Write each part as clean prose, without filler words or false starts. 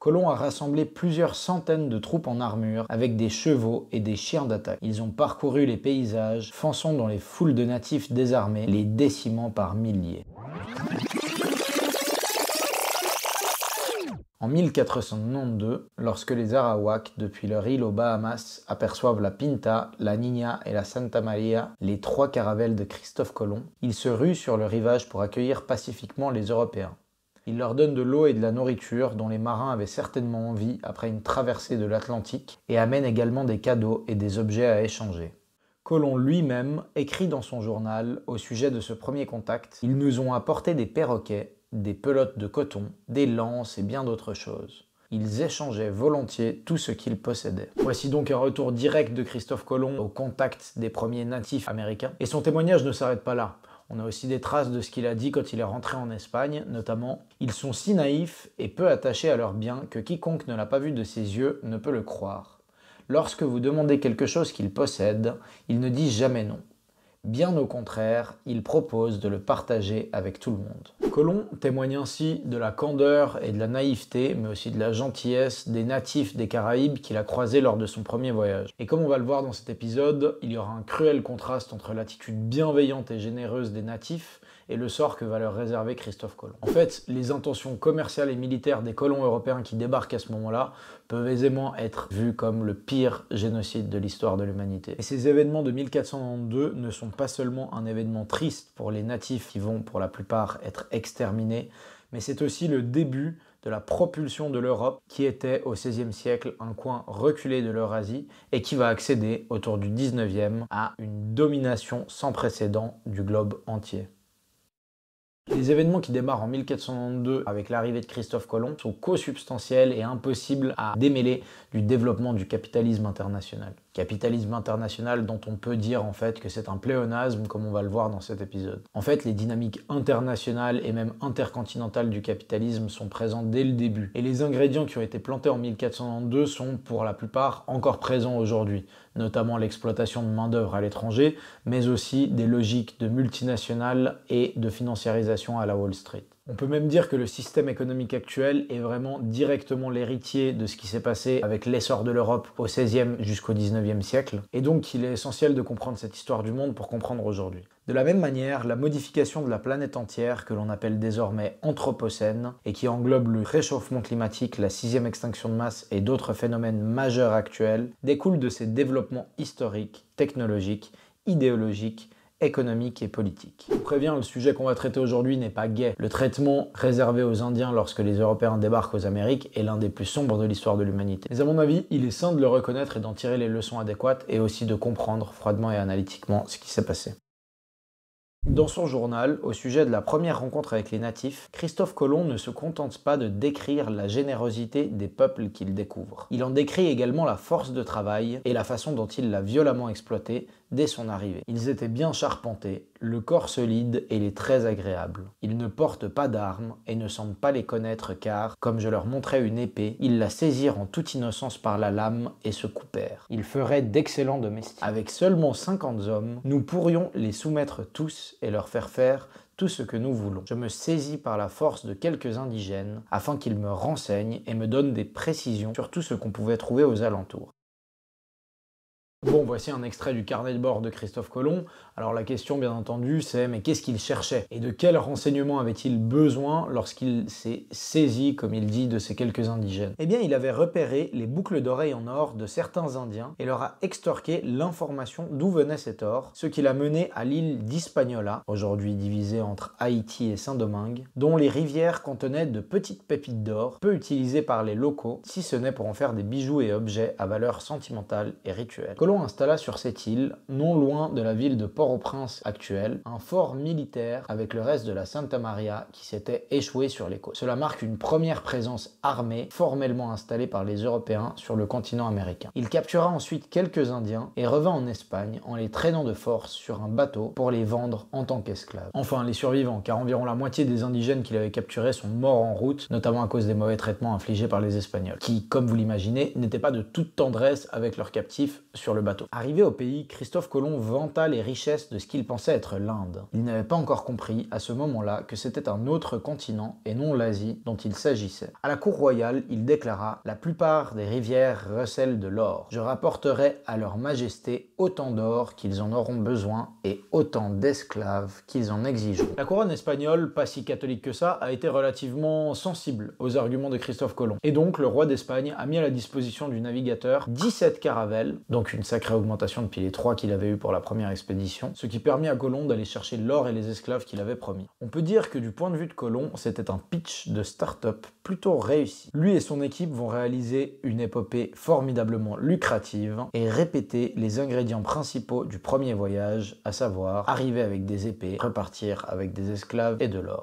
Colomb a rassemblé plusieurs centaines de troupes en armure avec des chevaux et des chiens d'attaque. Ils ont parcouru les paysages, fonçant dans les foules de natifs désarmés, les décimant par milliers. En 1492, lorsque les Arawaks, depuis leur île aux Bahamas, aperçoivent la Pinta, la Niña et la Santa Maria, les 3 caravelles de Christophe Colomb, ils se ruent sur le rivage pour accueillir pacifiquement les Européens. Ils leur donnent de l'eau et de la nourriture dont les marins avaient certainement envie après une traversée de l'Atlantique et amènent également des cadeaux et des objets à échanger. Colomb lui-même écrit dans son journal au sujet de ce premier contact « Ils nous ont apporté des perroquets, des pelotes de coton, des lances et bien d'autres choses. Ils échangeaient volontiers tout ce qu'ils possédaient. » Voici donc un retour direct de Christophe Colomb au contact des premiers natifs américains. Et son témoignage ne s'arrête pas là. On a aussi des traces de ce qu'il a dit quand il est rentré en Espagne, notamment « Ils sont si naïfs et peu attachés à leurs biens que quiconque ne l'a pas vu de ses yeux ne peut le croire. Lorsque vous demandez quelque chose qu'ils possèdent, ils ne disent jamais non. Bien au contraire, il propose de le partager avec tout le monde. » Colomb témoigne ainsi de la candeur et de la naïveté, mais aussi de la gentillesse des natifs des Caraïbes qu'il a croisés lors de son premier voyage. Et comme on va le voir dans cet épisode, il y aura un cruel contraste entre l'attitude bienveillante et généreuse des natifs et le sort que va leur réserver Christophe Colomb. En fait, les intentions commerciales et militaires des colons européens qui débarquent à ce moment-là peuvent aisément être vues comme le pire génocide de l'histoire de l'humanité. Et ces événements de 1492 ne sont pas seulement un événement triste pour les natifs qui vont pour la plupart être exterminés, mais c'est aussi le début de la propulsion de l'Europe qui était au XVIe siècle un coin reculé de l'Eurasie et qui va accéder autour du XIXe à une domination sans précédent du globe entier. Les événements qui démarrent en 1492 avec l'arrivée de Christophe Colomb sont co-substantiels et impossibles à démêler du développement du capitalisme international. Capitalisme international dont on peut dire en fait que c'est un pléonasme comme on va le voir dans cet épisode. En fait, les dynamiques internationales et même intercontinentales du capitalisme sont présentes dès le début. Et les ingrédients qui ont été plantés en 1492 sont pour la plupart encore présents aujourd'hui, notamment l'exploitation de main-d'œuvre à l'étranger, mais aussi des logiques de multinationales et de financiarisation à la Wall Street. On peut même dire que le système économique actuel est vraiment directement l'héritier de ce qui s'est passé avec l'essor de l'Europe au XVIe jusqu'au XIXe siècle, et donc il est essentiel de comprendre cette histoire du monde pour comprendre aujourd'hui. De la même manière, la modification de la planète entière, que l'on appelle désormais anthropocène, et qui englobe le réchauffement climatique, la 6e extinction de masse et d'autres phénomènes majeurs actuels, découle de ces développements historiques, technologiques, idéologiques, économique et politique. Je vous préviens, le sujet qu'on va traiter aujourd'hui n'est pas gai. Le traitement réservé aux Indiens lorsque les Européens débarquent aux Amériques est l'un des plus sombres de l'histoire de l'humanité. Mais à mon avis, il est sain de le reconnaître et d'en tirer les leçons adéquates et aussi de comprendre froidement et analytiquement ce qui s'est passé. Dans son journal, au sujet de la première rencontre avec les natifs, Christophe Colomb ne se contente pas de décrire la générosité des peuples qu'il découvre. Il en décrit également la force de travail et la façon dont il l'a violemment exploitée dès son arrivée. Ils étaient bien charpentés, le corps solide et les traits agréables. Ils ne portent pas d'armes et ne semblent pas les connaître car, comme je leur montrais une épée, ils la saisirent en toute innocence par la lame et se coupèrent. Ils feraient d'excellents domestiques. Avec seulement 50 hommes, nous pourrions les soumettre tous et leur faire tout ce que nous voulons. Je me saisis par la force de quelques indigènes afin qu'ils me renseignent et me donnent des précisions sur tout ce qu'on pouvait trouver aux alentours. Bon, voici un extrait du carnet de bord de Christophe Colomb. Alors la question, bien entendu, c'est mais qu'est-ce qu'il cherchait? Et de quels renseignements avait-il besoin lorsqu'il s'est saisi, comme il dit, de ces quelques indigènes? Eh bien, il avait repéré les boucles d'oreilles en or de certains Indiens et leur a extorqué l'information d'où venait cet or, ce qui l'a mené à l'île d'Hispaniola, aujourd'hui divisée entre Haïti et Saint-Domingue, dont les rivières contenaient de petites pépites d'or, peu utilisées par les locaux, si ce n'est pour en faire des bijoux et objets à valeur sentimentale et rituelle. Colomb installa sur cette île, non loin de la ville de Port-au-Prince actuelle, un fort militaire avec le reste de la Santa Maria qui s'était échoué sur les côtes. Cela marque une première présence armée formellement installée par les Européens sur le continent américain. Il captura ensuite quelques Indiens et revint en Espagne en les traînant de force sur un bateau pour les vendre en tant qu'esclaves. Enfin, les survivants, car environ la moitié des indigènes qu'il avait capturés sont morts en route, notamment à cause des mauvais traitements infligés par les Espagnols, qui, comme vous l'imaginez, n'étaient pas de toute tendresse avec leurs captifs sur le bateau. Arrivé au pays, Christophe Colomb vanta les richesses de ce qu'il pensait être l'Inde. Il n'avait pas encore compris à ce moment-là que c'était un autre continent et non l'Asie dont il s'agissait. À la cour royale, il déclara: « La plupart des rivières recèlent de l'or. Je rapporterai à leur majesté autant d'or qu'ils en auront besoin et autant d'esclaves qu'ils en exigeront. » La couronne espagnole, pas si catholique que ça, a été relativement sensible aux arguments de Christophe Colomb. Et donc, le roi d'Espagne a mis à la disposition du navigateur 17 caravelles, donc une sacrée augmentation depuis les 3 qu'il avait eu pour la première expédition, ce qui permit à Colomb d'aller chercher l'or et les esclaves qu'il avait promis. On peut dire que du point de vue de Colomb, c'était un pitch de start-up plutôt réussi. Lui et son équipe vont réaliser une épopée formidablement lucrative et répéter les ingrédients principaux du premier voyage, à savoir arriver avec des épées, repartir avec des esclaves et de l'or.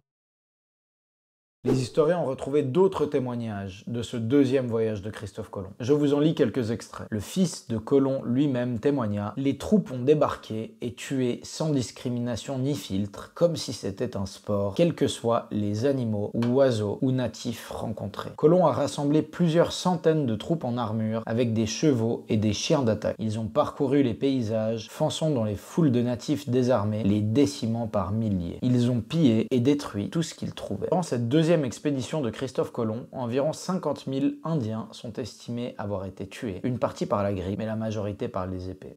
Les historiens ont retrouvé d'autres témoignages de ce deuxième voyage de Christophe Colomb. Je vous en lis quelques extraits. Le fils de Colomb lui-même témoigna: « Les troupes ont débarqué et tué sans discrimination ni filtre, comme si c'était un sport, quels que soient les animaux ou oiseaux ou natifs rencontrés. » Colomb a rassemblé plusieurs centaines de troupes en armure avec des chevaux et des chiens d'attaque. Ils ont parcouru les paysages, fonçant dans les foules de natifs désarmés, les décimant par milliers. Ils ont pillé et détruit tout ce qu'ils trouvaient. Pendant cette deuxième expédition de Christophe Colomb, environ 50 000 Indiens sont estimés avoir été tués, une partie par la grippe, mais la majorité par les épées.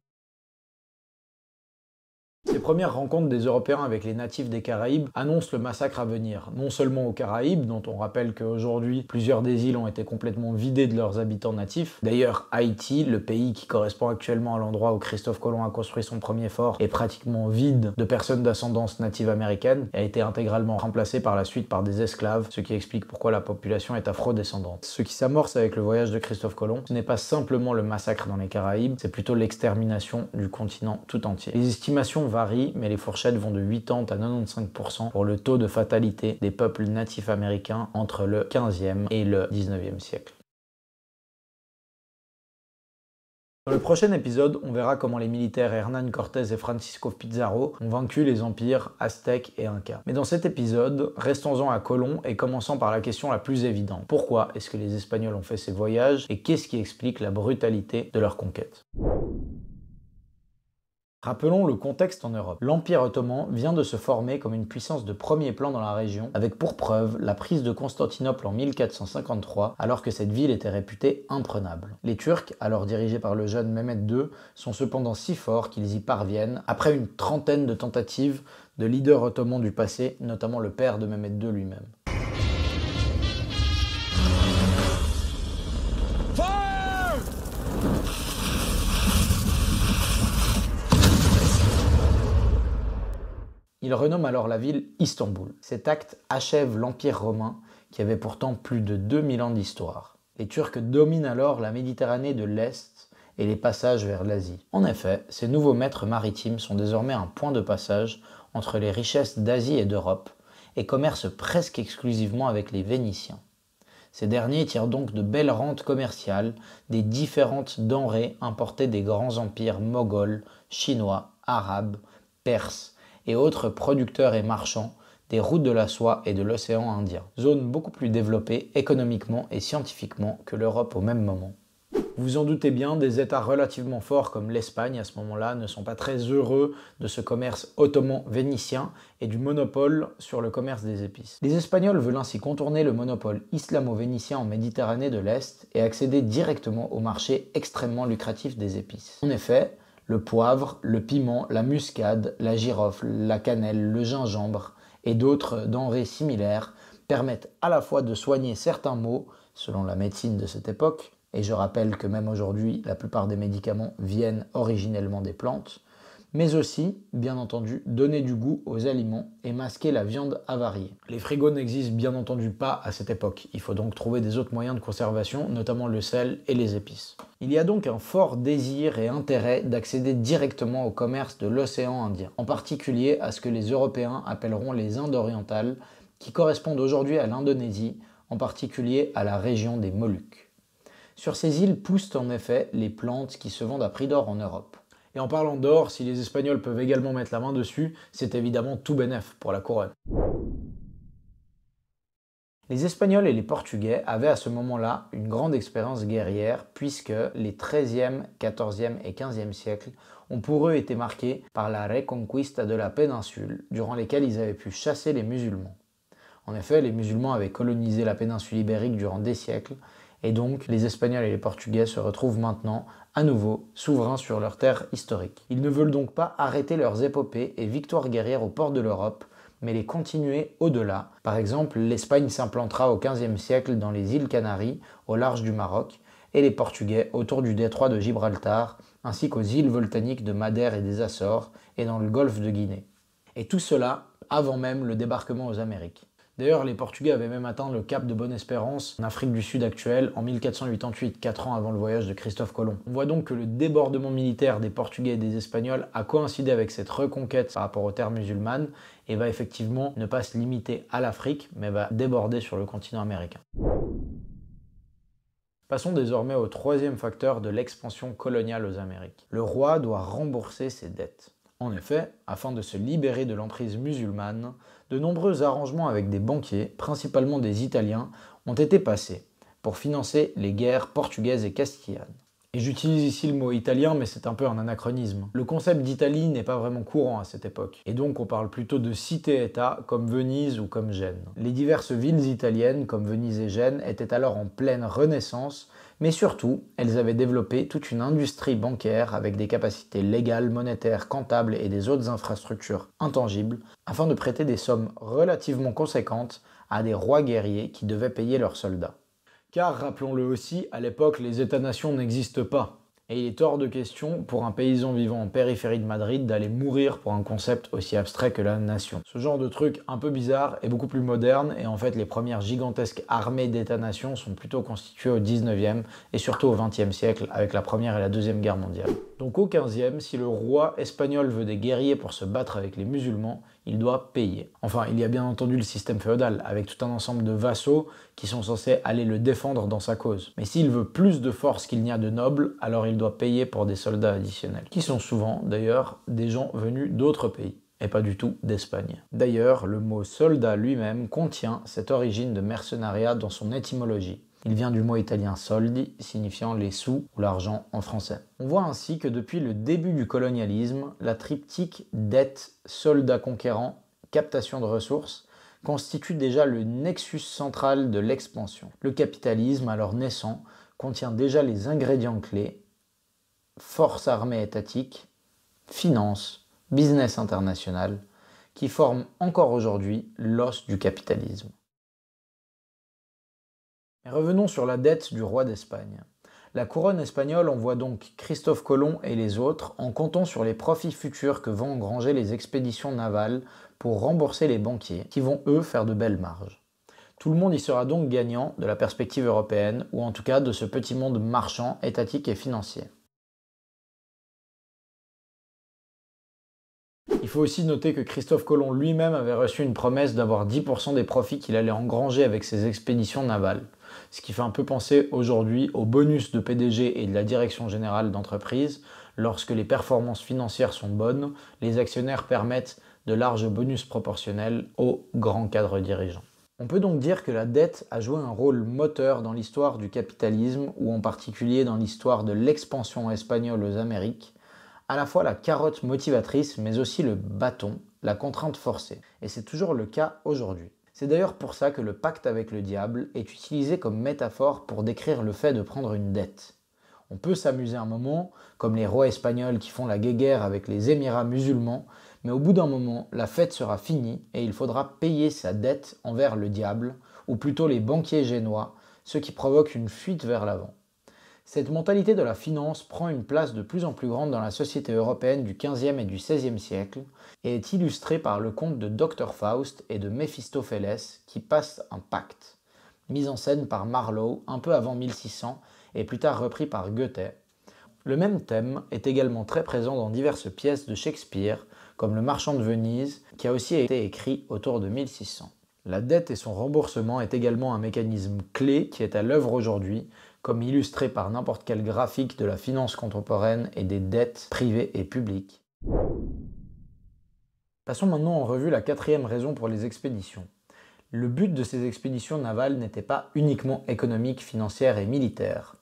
Ces premières rencontres des Européens avec les natifs des Caraïbes annoncent le massacre à venir, non seulement aux Caraïbes, dont on rappelle qu'aujourd'hui plusieurs des îles ont été complètement vidées de leurs habitants natifs. D'ailleurs, Haïti, le pays qui correspond actuellement à l'endroit où Christophe Colomb a construit son premier fort, est pratiquement vide de personnes d'ascendance native américaine et a été intégralement remplacé par la suite par des esclaves, ce qui explique pourquoi la population est afro-descendante. Ce qui s'amorce avec le voyage de Christophe Colomb, ce n'est pas simplement le massacre dans les Caraïbes, c'est plutôt l'extermination du continent tout entier. Les estimations varient, mais les fourchettes vont de 80 à 95% pour le taux de fatalité des peuples natifs américains entre le 15e et le 19e siècle. Dans le prochain épisode, on verra comment les militaires Hernán Cortés et Francisco Pizarro ont vaincu les empires aztèques et incas. Mais dans cet épisode, restons-en à Colomb et commençons par la question la plus évidente. Pourquoi est-ce que les Espagnols ont fait ces voyages et qu'est-ce qui explique la brutalité de leur conquête ? Rappelons le contexte en Europe. L'Empire ottoman vient de se former comme une puissance de premier plan dans la région, avec pour preuve la prise de Constantinople en 1453, alors que cette ville était réputée imprenable. Les Turcs, alors dirigés par le jeune Mehmed II, sont cependant si forts qu'ils y parviennent, après une trentaine de tentatives de leaders ottomans du passé, notamment le père de Mehmed II lui-même. Il renomme alors la ville Istanbul. Cet acte achève l'Empire romain qui avait pourtant plus de 2000 ans d'histoire. Les Turcs dominent alors la Méditerranée de l'Est et les passages vers l'Asie. En effet, ces nouveaux maîtres maritimes sont désormais un point de passage entre les richesses d'Asie et d'Europe et commercent presque exclusivement avec les Vénitiens. Ces derniers tirent donc de belles rentes commerciales des différentes denrées importées des grands empires moghols, chinois, arabes, perses et autres producteurs et marchands des routes de la soie et de l'océan Indien. Zone beaucoup plus développée économiquement et scientifiquement que l'Europe au même moment. Vous en doutez bien, des États relativement forts comme l'Espagne à ce moment-là ne sont pas très heureux de ce commerce ottoman-vénitien et du monopole sur le commerce des épices. Les Espagnols veulent ainsi contourner le monopole islamo-vénitien en Méditerranée de l'Est et accéder directement au marché extrêmement lucratif des épices. En effet, le poivre, le piment, la muscade, la girofle, la cannelle, le gingembre et d'autres denrées similaires permettent à la fois de soigner certains maux, selon la médecine de cette époque, et je rappelle que même aujourd'hui, la plupart des médicaments viennent originellement des plantes, mais aussi, bien entendu, donner du goût aux aliments et masquer la viande avariée. Les frigos n'existent bien entendu pas à cette époque, il faut donc trouver des autres moyens de conservation, notamment le sel et les épices. Il y a donc un fort désir et intérêt d'accéder directement au commerce de l'océan Indien, en particulier à ce que les Européens appelleront les Indes orientales, qui correspondent aujourd'hui à l'Indonésie, en particulier à la région des Moluques. Sur ces îles poussent en effet les plantes qui se vendent à prix d'or en Europe. Et en parlant d'or, si les Espagnols peuvent également mettre la main dessus, c'est évidemment tout bénef pour la couronne. Les Espagnols et les Portugais avaient à ce moment-là une grande expérience guerrière puisque les XIIIe, XIVe et XVe siècles ont pour eux été marqués par la Reconquista de la péninsule, durant lesquelles ils avaient pu chasser les musulmans. En effet, les musulmans avaient colonisé la péninsule ibérique durant des siècles, et donc les Espagnols et les Portugais se retrouvent maintenant à nouveau souverains sur leurs terres historiques. Ils ne veulent donc pas arrêter leurs épopées et victoires guerrières aux ports de l'Europe, mais les continuer au-delà. Par exemple, l'Espagne s'implantera au XVe siècle dans les îles Canaries, au large du Maroc, et les Portugais autour du détroit de Gibraltar, ainsi qu'aux îles volcaniques de Madère et des Açores, et dans le golfe de Guinée. Et tout cela avant même le débarquement aux Amériques. D'ailleurs, les Portugais avaient même atteint le cap de Bonne-Espérance en Afrique du Sud actuelle en 1488, 4 ans avant le voyage de Christophe Colomb. On voit donc que le débordement militaire des Portugais et des Espagnols a coïncidé avec cette reconquête par rapport aux terres musulmanes et va effectivement ne pas se limiter à l'Afrique, mais va déborder sur le continent américain. Passons désormais au troisième facteur de l'expansion coloniale aux Amériques. Le roi doit rembourser ses dettes. En effet, afin de se libérer de l'emprise musulmane, de nombreux arrangements avec des banquiers, principalement des Italiens, ont été passés pour financer les guerres portugaises et castillanes. Et j'utilise ici le mot italien, mais c'est un peu un anachronisme. Le concept d'Italie n'est pas vraiment courant à cette époque, et donc on parle plutôt de cité-État comme Venise ou comme Gênes. Les diverses villes italiennes comme Venise et Gênes étaient alors en pleine renaissance, mais surtout, elles avaient développé toute une industrie bancaire avec des capacités légales, monétaires, comptables et des autres infrastructures intangibles, afin de prêter des sommes relativement conséquentes à des rois guerriers qui devaient payer leurs soldats. Car, rappelons-le aussi, à l'époque, les États-nations n'existent pas. Et il est hors de question pour un paysan vivant en périphérie de Madrid d'aller mourir pour un concept aussi abstrait que la nation. Ce genre de truc un peu bizarre est beaucoup plus moderne et en fait les premières gigantesques armées d'États-nations sont plutôt constituées au 19e et surtout au 20e siècle avec la Première et la Deuxième Guerre mondiale. Donc au 15e, si le roi espagnol veut des guerriers pour se battre avec les musulmans, il doit payer. Enfin, il y a bien entendu le système féodal, avec tout un ensemble de vassaux qui sont censés aller le défendre dans sa cause. Mais s'il veut plus de force qu'il n'y a de nobles, alors il doit payer pour des soldats additionnels, qui sont souvent, d'ailleurs, des gens venus d'autres pays, et pas du tout d'Espagne. D'ailleurs, le mot soldat lui-même contient cette origine de mercenariat dans son étymologie. Il vient du mot italien soldi, signifiant les sous ou l'argent en français. On voit ainsi que depuis le début du colonialisme, la triptyque dette, soldat conquérant, captation de ressources constitue déjà le nexus central de l'expansion. Le capitalisme, alors naissant, contient déjà les ingrédients clés: force armée étatique, finance, business international, qui forment encore aujourd'hui l'os du capitalisme. Mais revenons sur la dette du roi d'Espagne. La couronne espagnole envoie donc Christophe Colomb et les autres en comptant sur les profits futurs que vont engranger les expéditions navales pour rembourser les banquiers, qui vont eux faire de belles marges. Tout le monde y sera donc gagnant de la perspective européenne, ou en tout cas de ce petit monde marchand, étatique et financier. Il faut aussi noter que Christophe Colomb lui-même avait reçu une promesse d'avoir 10% des profits qu'il allait engranger avec ses expéditions navales. Ce qui fait un peu penser aujourd'hui au bonus de PDG et de la direction générale d'entreprise. Lorsque les performances financières sont bonnes, les actionnaires permettent de larges bonus proportionnels aux grands cadres dirigeants. On peut donc dire que la dette a joué un rôle moteur dans l'histoire du capitalisme, ou en particulier dans l'histoire de l'expansion espagnole aux Amériques, à la fois la carotte motivatrice, mais aussi le bâton, la contrainte forcée. Et c'est toujours le cas aujourd'hui. C'est d'ailleurs pour ça que le pacte avec le diable est utilisé comme métaphore pour décrire le fait de prendre une dette. On peut s'amuser un moment, comme les rois espagnols qui font la guéguerre avec les émirats musulmans, mais au bout d'un moment, la fête sera finie et il faudra payer sa dette envers le diable, ou plutôt les banquiers génois, ce qui provoque une fuite vers l'avant. Cette mentalité de la finance prend une place de plus en plus grande dans la société européenne du XVe et du XVIe siècle et est illustrée par le conte de Dr Faust et de Méphistophélès qui passent un pacte, mis en scène par Marlowe un peu avant 1600 et plus tard repris par Goethe. Le même thème est également très présent dans diverses pièces de Shakespeare, comme Le Marchand de Venise, qui a aussi été écrit autour de 1600. La dette et son remboursement est également un mécanisme clé qui est à l'œuvre aujourd'hui, comme illustré par n'importe quel graphique de la finance contemporaine et des dettes privées et publiques. Passons maintenant en revue la quatrième raison pour les expéditions. Le but de ces expéditions navales n'était pas uniquement économique, financière et militaire.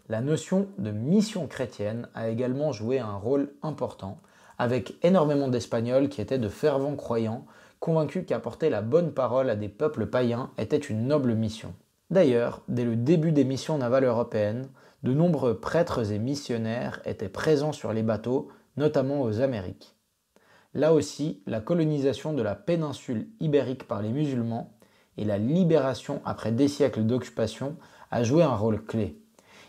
La notion de mission chrétienne a également joué un rôle important, avec énormément d'Espagnols qui étaient de fervents croyants, convaincus qu'apporter la bonne parole à des peuples païens était une noble mission. D'ailleurs, dès le début des missions navales européennes, de nombreux prêtres et missionnaires étaient présents sur les bateaux, notamment aux Amériques. Là aussi, la colonisation de la péninsule ibérique par les musulmans et la libération après des siècles d'occupation a joué un rôle clé.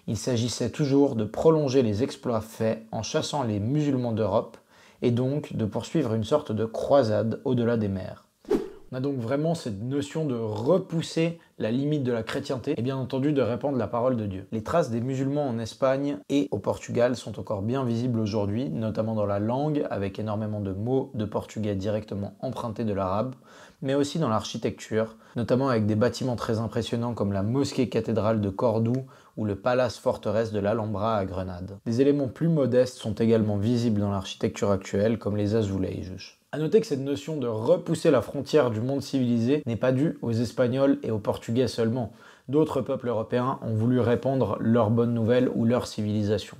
Il s'agissait toujours de prolonger les exploits faits en chassant les musulmans d'Europe et donc de poursuivre une sorte de croisade au-delà des mers. On a donc vraiment cette notion de repousser la limite de la chrétienté et bien entendu de répandre la parole de Dieu. Les traces des musulmans en Espagne et au Portugal sont encore bien visibles aujourd'hui, notamment dans la langue, avec énormément de mots de portugais directement empruntés de l'arabe, mais aussi dans l'architecture, notamment avec des bâtiments très impressionnants comme la mosquée cathédrale de Cordoue ou le palace forteresse de l'Alhambra à Grenade. Des éléments plus modestes sont également visibles dans l'architecture actuelle, comme les azulejos. A noter que cette notion de repousser la frontière du monde civilisé n'est pas due aux Espagnols et aux Portugais seulement. D'autres peuples européens ont voulu répandre leurs bonnes nouvelles ou leur civilisation.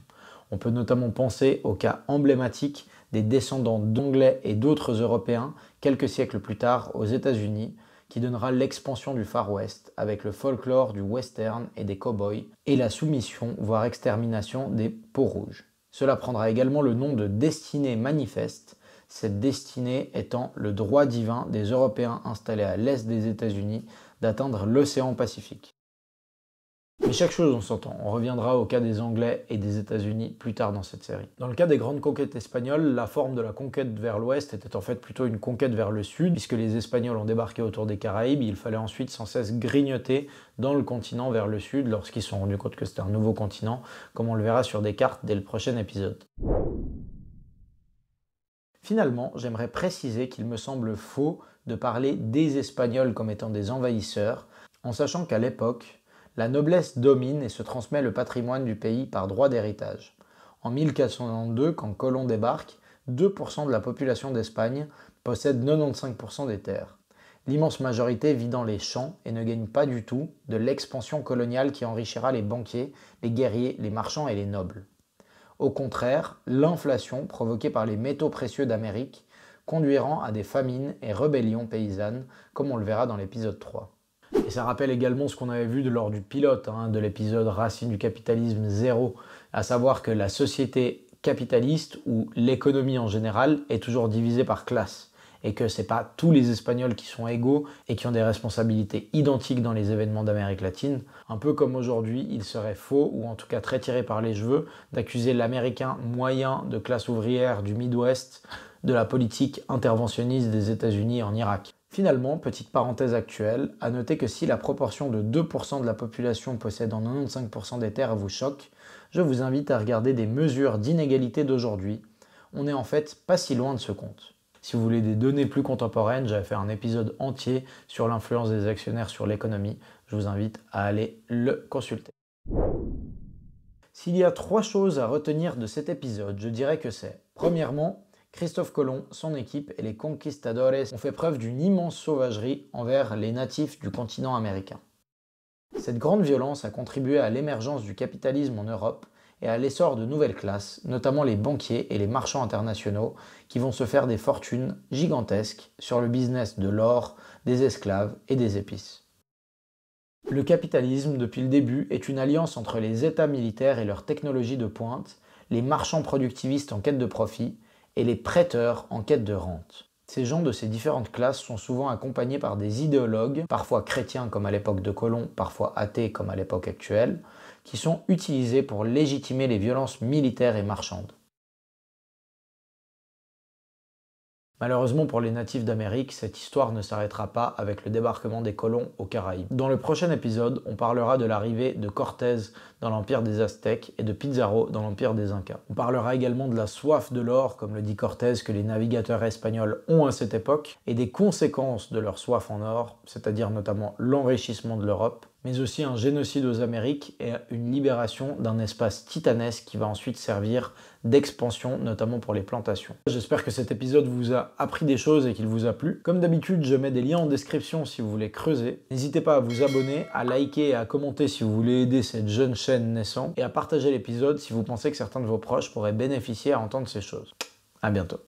On peut notamment penser au cas emblématique des descendants d'Anglais et d'autres Européens quelques siècles plus tard aux États-Unis, qui donnera l'expansion du Far West avec le folklore du western et des cow-boys et la soumission, voire extermination des peaux-rouges. Cela prendra également le nom de destinée manifeste, cette destinée étant le droit divin des Européens installés à l'est des États-Unis d'atteindre l'océan Pacifique. Mais chaque chose on s'entend, on reviendra au cas des Anglais et des États-Unis plus tard dans cette série. Dans le cas des grandes conquêtes espagnoles, la forme de la conquête vers l'ouest était en fait plutôt une conquête vers le sud, puisque les Espagnols ont débarqué autour des Caraïbes, il fallait ensuite sans cesse grignoter dans le continent vers le sud lorsqu'ils se sont rendus compte que c'était un nouveau continent, comme on le verra sur des cartes dès le prochain épisode. Finalement, j'aimerais préciser qu'il me semble faux de parler des Espagnols comme étant des envahisseurs, en sachant qu'à l'époque, la noblesse domine et se transmet le patrimoine du pays par droit d'héritage. En 1492, quand Colomb débarque, 2% de la population d'Espagne possède 95% des terres. L'immense majorité vit dans les champs et ne gagne pas du tout de l'expansion coloniale qui enrichira les banquiers, les guerriers, les marchands et les nobles. Au contraire, l'inflation provoquée par les métaux précieux d'Amérique conduira à des famines et rébellions paysannes, comme on le verra dans l'épisode 3. Et ça rappelle également ce qu'on avait vu lors du pilote, de l'épisode Racines du capitalisme 0, à savoir que la société capitaliste, ou l'économie en général, est toujours divisée par classe. Et que ce n'est pas tous les Espagnols qui sont égaux et qui ont des responsabilités identiques dans les événements d'Amérique latine. Un peu comme aujourd'hui, il serait faux, ou en tout cas très tiré par les cheveux, d'accuser l'Américain moyen de classe ouvrière du Midwest de la politique interventionniste des États-Unis en Irak. Finalement, petite parenthèse actuelle, à noter que si la proportion de 2% de la population possédant 95% des terres vous choque, je vous invite à regarder des mesures d'inégalité d'aujourd'hui. On n'est en fait pas si loin de ce compte. Si vous voulez des données plus contemporaines, j'avais fait un épisode entier sur l'influence des actionnaires sur l'économie. Je vous invite à aller le consulter. S'il y a 3 choses à retenir de cet épisode, je dirais que c'est, premièrement, Christophe Colomb, son équipe et les conquistadores ont fait preuve d'une immense sauvagerie envers les natifs du continent américain. Cette grande violence a contribué à l'émergence du capitalisme en Europe et à l'essor de nouvelles classes, notamment les banquiers et les marchands internationaux, qui vont se faire des fortunes gigantesques sur le business de l'or, des esclaves et des épices. Le capitalisme, depuis le début, est une alliance entre les États militaires et leur technologie de pointe, les marchands productivistes en quête de profit et les prêteurs en quête de rente. Ces gens de ces différentes classes sont souvent accompagnés par des idéologues, parfois chrétiens comme à l'époque de Colomb, parfois athées comme à l'époque actuelle, qui sont utilisés pour légitimer les violences militaires et marchandes. Malheureusement pour les natifs d'Amérique, cette histoire ne s'arrêtera pas avec le débarquement des colons aux Caraïbes. Dans le prochain épisode, on parlera de l'arrivée de Cortés dans l'empire des Aztèques et de Pizarro dans l'empire des Incas. On parlera également de la soif de l'or, comme le dit Cortés, que les navigateurs espagnols ont à cette époque, et des conséquences de leur soif en or, c'est-à-dire notamment l'enrichissement de l'Europe, mais aussi un génocide aux Amériques et une libération d'un espace titanesque qui va ensuite servir d'expansion, notamment pour les plantations. J'espère que cet épisode vous a appris des choses et qu'il vous a plu. Comme d'habitude, je mets des liens en description si vous voulez creuser. N'hésitez pas à vous abonner, à liker et à commenter si vous voulez aider cette jeune chaîne naissante, et à partager l'épisode si vous pensez que certains de vos proches pourraient bénéficier à entendre ces choses. À bientôt.